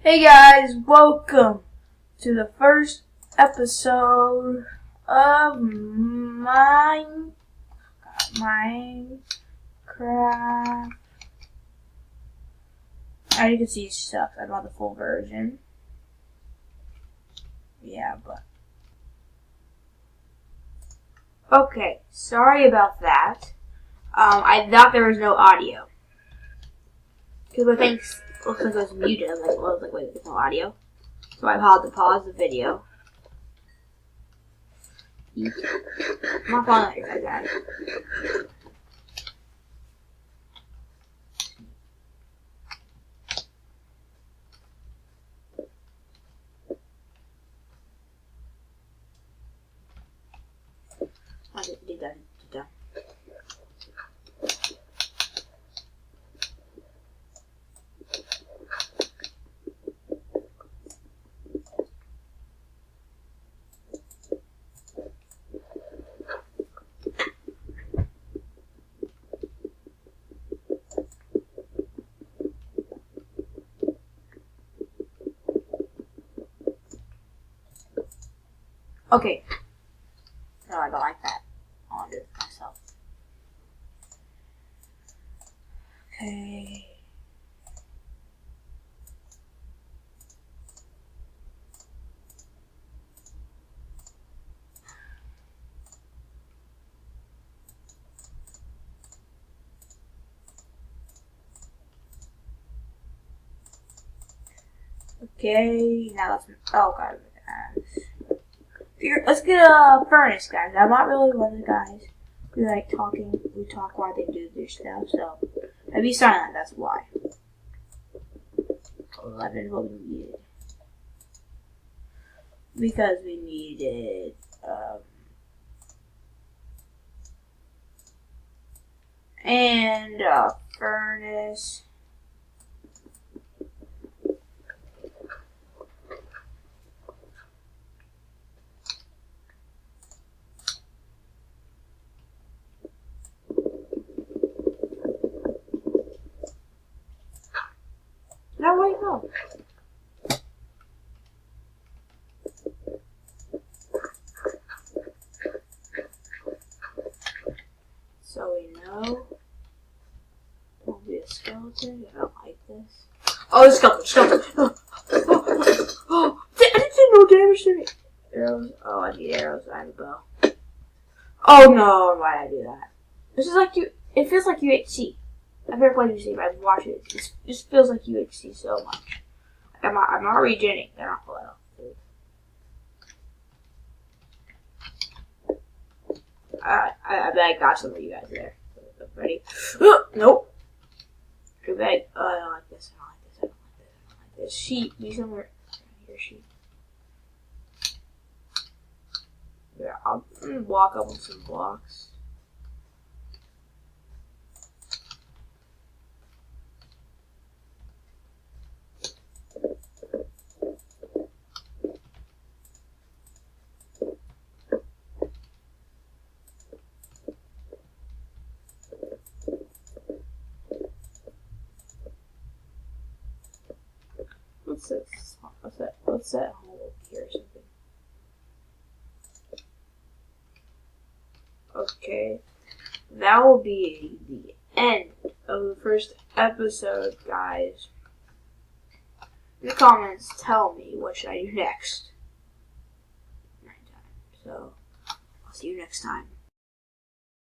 Hey guys, welcome to the first episode of Minecraft. As you can see, it sucks. I bought the full version. Yeah, but... Okay, sorry about that. I thought there was no audio. Because my thing looks like it was muted. I was like, wait, there's no audio. So I had to pause the video. I'm not following that guy. I did that. Okay. No, I don't like that. I'll do it myself. Okay. Okay, now let's... Oh, God. Let's get a furnace, guys. I'm not really one of the guys who like talking. We talk while they do their stuff, so I'd be silent. That's why. 11 what we needed because we needed and a furnace. No, wait, no. So we know there'll be a skeleton. I don't like this. Oh, the skeleton. I didn't do no damage to me. Arrows. Oh, I need arrows. I have a bow. Oh no, why did I do that? This is like it feels like UHC. I've never played UHC, but I've watched it. It just feels like UHC so much. I'm not regenerating. They're not full out. I bet I got some of you guys there. Ready? Nope. Too bad. Oh, I don't like this. I don't like this. Sheep. Be somewhere. Here, sheep. Yeah, I'll walk up with some blocks. What's that hole over here or something? Okay. That will be the end of the first episode, guys. In the comments, tell me what should I do next. So, I'll see you next time.